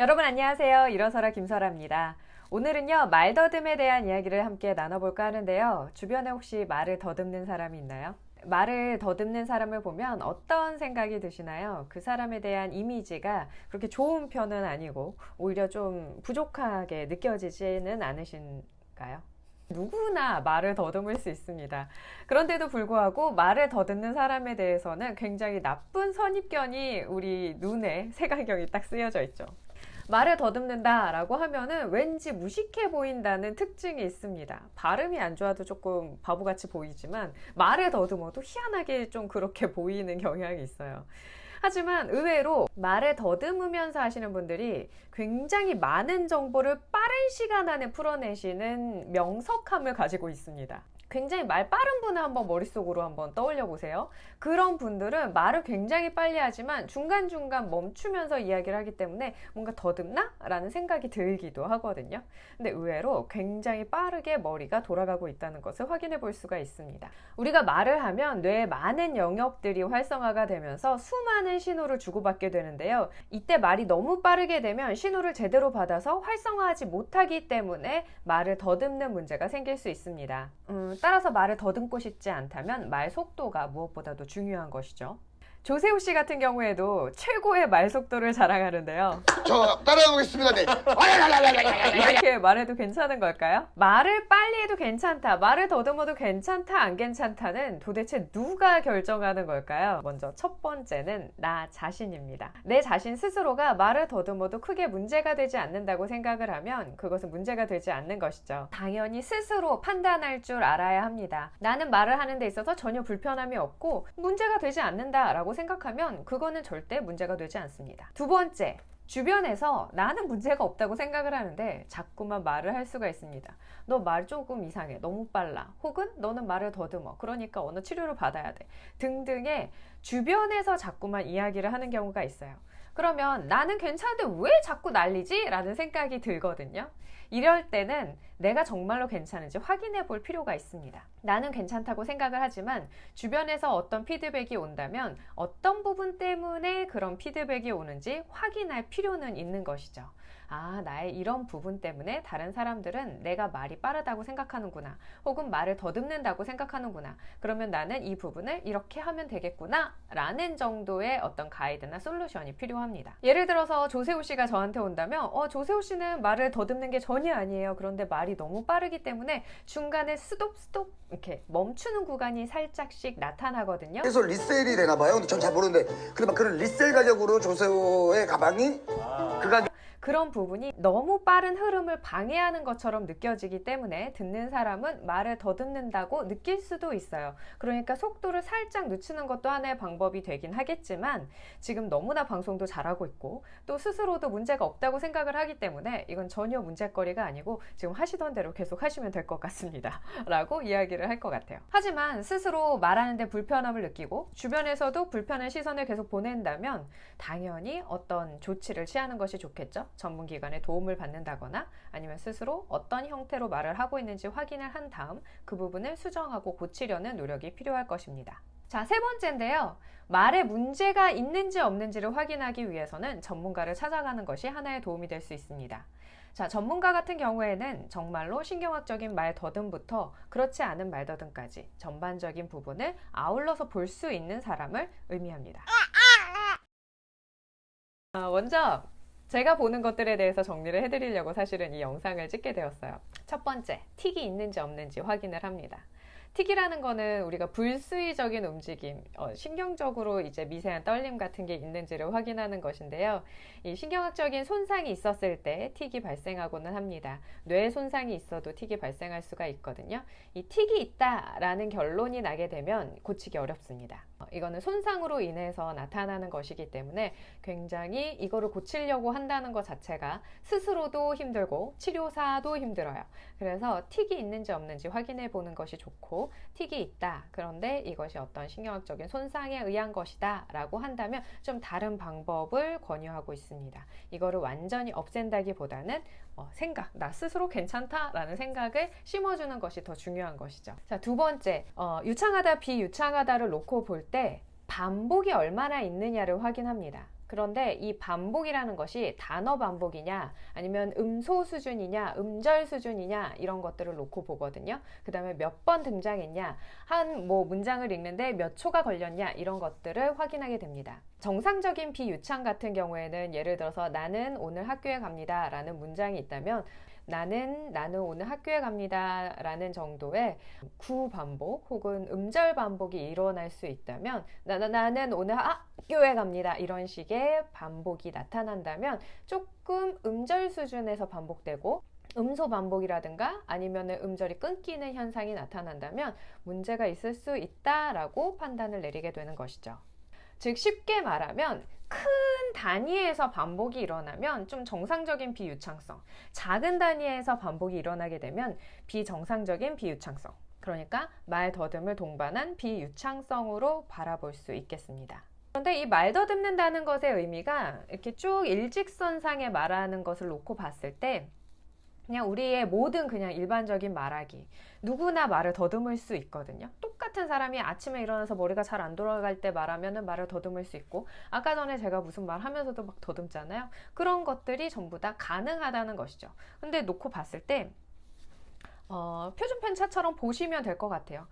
여러분 안녕하세요. 일어서라 김설아입니다. 오늘은요, 말더듬에 대한 이야기를 함께 나눠볼까 하는데요. 주변에 혹시 말을 더듬는 사람이 있나요? 말을 더듬는 사람을 보면 어떤 생각이 드시나요? 그 사람에 대한 이미지가 그렇게 좋은 편은 아니고 오히려 좀 부족하게 느껴지지는 않으신가요? 누구나 말을 더듬을 수 있습니다. 그런데도 불구하고 말을 더듬는 사람에 대해서는 굉장히 나쁜 선입견이 우리 눈에 색안경이 딱 쓰여져 있죠. 말을 더듬는다 라고 하면은 왠지 무식해 보인다는 특징이 있습니다. 발음이 안 좋아도 조금 바보같이 보이지만 말을 더듬어도 희한하게 좀 그렇게 보이는 경향이 있어요. 하지만 의외로 말을 더듬으면서 하시는 분들이 굉장히 많은 정보를 빠른 시간 안에 풀어내시는 명석함을 가지고 있습니다. 굉장히 말 빠른 분을 한번 머릿속으로 한번 떠올려 보세요. 그런 분들은 말을 굉장히 빨리 하지만 중간중간 멈추면서 이야기를 하기 때문에 뭔가 더듬나? 라는 생각이 들기도 하거든요. 근데 의외로 굉장히 빠르게 머리가 돌아가고 있다는 것을 확인해 볼 수가 있습니다. 우리가 말을 하면 뇌의 많은 영역들이 활성화가 되면서 수많은 신호를 주고받게 되는데요. 이때 말이 너무 빠르게 되면 신호를 제대로 받아서 활성화하지 못하기 때문에 말을 더듬는 문제가 생길 수 있습니다. 따라서 말을 더듬고 싶지 않다면 말 속도가 무엇보다도 중요한 것이죠. 조세호 씨 같은 경우에도 최고의 말 속도를 자랑하는데요. 저 따라해보겠습니다. 네. 이렇게 말해도 괜찮은 걸까요? 말을 빨리 해도 괜찮다, 말을 더듬어도 괜찮다, 안 괜찮다는 도대체 누가 결정하는 걸까요? 먼저 첫 번째는 나 자신입니다. 내 자신 스스로가 말을 더듬어도 크게 문제가 되지 않는다고 생각을 하면 그것은 문제가 되지 않는 것이죠. 당연히 스스로 판단할 줄 알아야 합니다. 나는 말을 하는 데 있어서 전혀 불편함이 없고 문제가 되지 않는다 라고 생각하면 그거는 절대 문제가 되지 않습니다. 두 번째, 주변에서 나는 문제가 없다고 생각을 하는데 자꾸만 말을 할 수가 있습니다. 너 말 조금 이상해, 너무 빨라, 혹은 너는 말을 더듬어, 그러니까 언어 치료를 받아야 돼 등등의 주변에서 자꾸만 이야기를 하는 경우가 있어요. 그러면 나는 괜찮은데 왜 자꾸 난리지? 라는 생각이 들거든요. 이럴 때는 내가 정말로 괜찮은지 확인해 볼 필요가 있습니다. 나는 괜찮다고 생각을 하지만 주변에서 어떤 피드백이 온다면 어떤 부분 때문에 그런 피드백이 오는지 확인할 필요는 있는 것이죠. 아, 나의 이런 부분 때문에 다른 사람들은 내가 말이 빠르다고 생각하는구나, 혹은 말을 더듬는다고 생각하는구나, 그러면 나는 이 부분을 이렇게 하면 되겠구나 라는 정도의 어떤 가이드나 솔루션이 필요합니다. 예를 들어서 조세호 씨가 저한테 온다면 조세호 씨는 말을 더듬는 게 전혀 아니에요. 그런데 말이 너무 빠르기 때문에 중간에 스톱 이렇게 멈추는 구간이 살짝씩 나타나거든요. 그래서 리셀이 되나봐요. 근데 전 잘 모르는데 그러면 그런 리셀 가격으로 조세호의 가방이 그 가격. 그런 부분이 너무 빠른 흐름을 방해하는 것처럼 느껴지기 때문에 듣는 사람은 말을 더듬는다고 느낄 수도 있어요. 그러니까 속도를 살짝 늦추는 것도 하나의 방법이 되긴 하겠지만 지금 너무나 방송도 잘하고 있고 또 스스로도 문제가 없다고 생각을 하기 때문에 이건 전혀 문제거리가 아니고 지금 하시던 대로 계속 하시면 될 것 같습니다 라고 이야기를 할 것 같아요. 하지만 스스로 말하는데 불편함을 느끼고 주변에서도 불편한 시선을 계속 보낸다면 당연히 어떤 조치를 취하는 것이 좋겠죠. 전문기관의 도움을 받는다거나 아니면 스스로 어떤 형태로 말을 하고 있는지 확인을 한 다음 그 부분을 수정하고 고치려는 노력이 필요할 것입니다. 자, 세 번째인데요. 말에 문제가 있는지 없는지를 확인하기 위해서는 전문가를 찾아가는 것이 하나의 도움이 될 수 있습니다. 자, 전문가 같은 경우에는 정말로 신경학적인 말 더듬부터 그렇지 않은 말 더듬까지 전반적인 부분을 아울러서 볼 수 있는 사람을 의미합니다. 먼저 제가 보는 것들에 대해서 정리를 해드리려고 사실은 이 영상을 찍게 되었어요. 첫 번째, 틱이 있는지 없는지 확인을 합니다. 틱이라는 거는 우리가 불수의적인 움직임, 신경적으로 이제 미세한 떨림 같은 게 있는지를 확인하는 것인데요. 이 신경학적인 손상이 있었을 때 틱이 발생하고는 합니다. 뇌 손상이 있어도 틱이 발생할 수가 있거든요. 이 틱이 있다라는 결론이 나게 되면 고치기 어렵습니다. 이거는 손상으로 인해서 나타나는 것이기 때문에 굉장히 이거를 고치려고 한다는 것 자체가 스스로도 힘들고 치료사도 힘들어요. 그래서 틱이 있는지 없는지 확인해 보는 것이 좋고, 틱이 있다, 그런데 이것이 어떤 신경학적인 손상에 의한 것이다 라고 한다면 좀 다른 방법을 권유하고 있습니다. 이거를 완전히 없앤다기보다는 생각, 나 스스로 괜찮다 라는 생각을 심어주는 것이 더 중요한 것이죠. 자, 두 번째, 유창하다 비유창하다를 놓고 볼 때 반복이 얼마나 있느냐를 확인합니다. 그런데 이 반복이라는 것이 단어 반복이냐 아니면 음소 수준이냐 음절 수준이냐 이런 것들을 놓고 보거든요. 그 다음에 몇 번 등장했냐, 한 문장을 읽는데 몇 초가 걸렸냐 이런 것들을 확인하게 됩니다. 정상적인 비유창 같은 경우에는 예를 들어서 나는 오늘 학교에 갑니다 라는 문장이 있다면 나는 오늘 학교에 갑니다 라는 정도의 구반복 혹은 음절 반복이 일어날 수 있다면 나는 오늘 학교에 갑니다 이런 식의 반복이 나타난다면 조금 음절 수준에서 반복되고 음소 반복이라든가 아니면 음절이 끊기는 현상이 나타난다면 문제가 있을 수 있다라고 판단을 내리게 되는 것이죠. 즉 쉽게 말하면 큰 단위에서 반복이 일어나면 좀 정상적인 비유창성, 작은 단위에서 반복이 일어나게 되면 비정상적인 비유창성, 그러니까 말 더듬을 동반한 비유창성으로 바라볼 수 있겠습니다. 그런데 이 말 더듬는다는 것의 의미가 이렇게 쭉 일직선상에 말하는 것을 놓고 봤을 때 그냥 우리의 모든 그냥 일반적인 말하기, 누구나 말을 더듬을 수 있거든요. 똑같은 사람이 아침에 일어나서 머리가 잘 안 돌아갈 때 말하면 말을 더듬을 수 있고, 아까 전에 제가 무슨 말 하면서도 막 더듬잖아요. 그런 것들이 전부 다 가능하다는 것이죠. 근데 놓고 봤을 때 표준 편차처럼 보시면 될 것 같아요.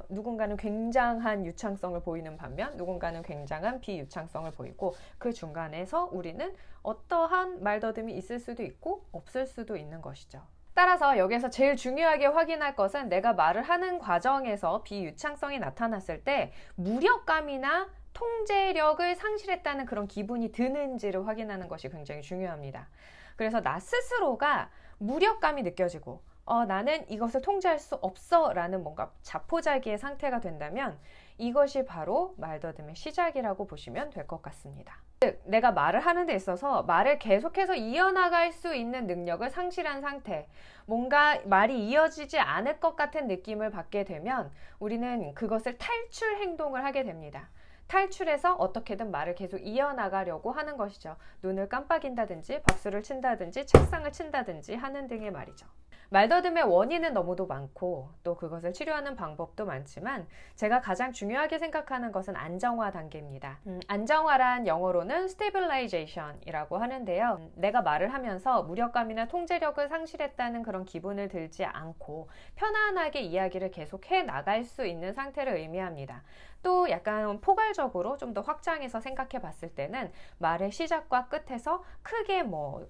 누군가는 굉장한 유창성을 보이는 반면 누군가는 굉장한 비유창성을 보이고, 그 중간에서 우리는 어떠한 말더듬이 있을 수도 있고 없을 수도 있는 것이죠. 따라서 여기서 제일 중요하게 확인할 것은 내가 말을 하는 과정에서 비유창성이 나타났을 때 무력감이나 통제력을 상실했다는 그런 기분이 드는지를 확인하는 것이 굉장히 중요합니다. 그래서 나 스스로가 무력감이 느껴지고 나는 이것을 통제할 수 없어 라는 뭔가 자포자기의 상태가 된다면 이것이 바로 말더듬의 시작이라고 보시면 될 것 같습니다. 즉, 내가 말을 하는 데 있어서 말을 계속해서 이어나갈 수 있는 능력을 상실한 상태, 뭔가 말이 이어지지 않을 것 같은 느낌을 받게 되면 우리는 그것을 탈출 행동을 하게 됩니다. 탈출해서 어떻게든 말을 계속 이어나가려고 하는 것이죠. 눈을 깜빡인다든지 박수를 친다든지 책상을 친다든지 하는 등의 말이죠. 말더듬의 원인은 너무도 많고 또 그것을 치료하는 방법도 많지만 제가 가장 중요하게 생각하는 것은 안정화 단계입니다. 안정화란 영어로는 stabilization이라고 하는데요. 내가 말을 하면서 무력감이나 통제력을 상실했다는 그런 기분을 들지 않고 편안하게 이야기를 계속 해 나갈 수 있는 상태를 의미합니다. 또 약간 포괄적으로 좀 더 확장해서 생각해 봤을 때는 말의 시작과 끝에서 크게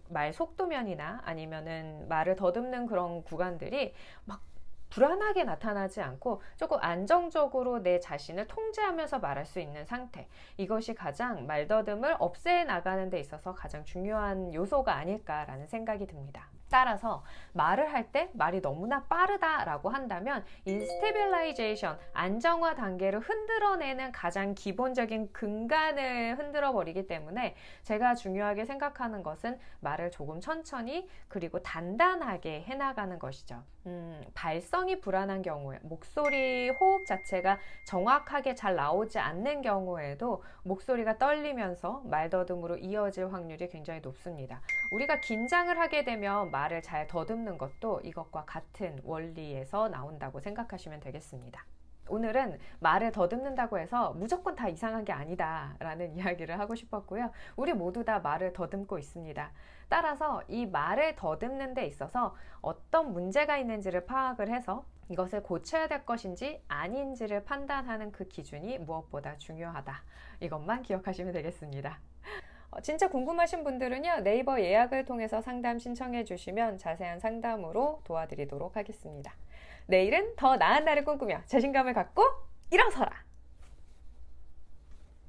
말 속도면이나 아니면은 말을 더듬는 그런 구간들이 막 불안하게 나타나지 않고 조금 안정적으로 내 자신을 통제하면서 말할 수 있는 상태, 이것이 가장 말더듬을 없애 나가는 데 있어서 가장 중요한 요소가 아닐까라는 생각이 듭니다. 따라서 말을 할 때 말이 너무나 빠르다라고 한다면 이 스테빌라이제이션, 안정화 단계를 흔들어내는 가장 기본적인 근간을 흔들어 버리기 때문에 제가 중요하게 생각하는 것은 말을 조금 천천히 그리고 단단하게 해나가는 것이죠. 발성이 불안한 경우에, 목소리 호흡 자체가 정확하게 잘 나오지 않는 경우에도 목소리가 떨리면서 말더듬으로 이어질 확률이 굉장히 높습니다. 우리가 긴장을 하게 되면 말을 잘 더듬는 것도 이것과 같은 원리에서 나온다고 생각하시면 되겠습니다. 오늘은 말을 더듬는다고 해서 무조건 다 이상한 게 아니다 라는 이야기를 하고 싶었고요. 우리 모두 다 말을 더듬고 있습니다. 따라서 이 말을 더듬는 데 있어서 어떤 문제가 있는지를 파악을 해서 이것을 고쳐야 될 것인지 아닌지를 판단하는 그 기준이 무엇보다 중요하다. 이것만 기억하시면 되겠습니다. 진짜 궁금하신 분들은요, 네이버 예약을 통해서 상담 신청해 주시면 자세한 상담으로 도와드리도록 하겠습니다. 내일은 더 나은 날을 꿈꾸며 자신감을 갖고 일어서라!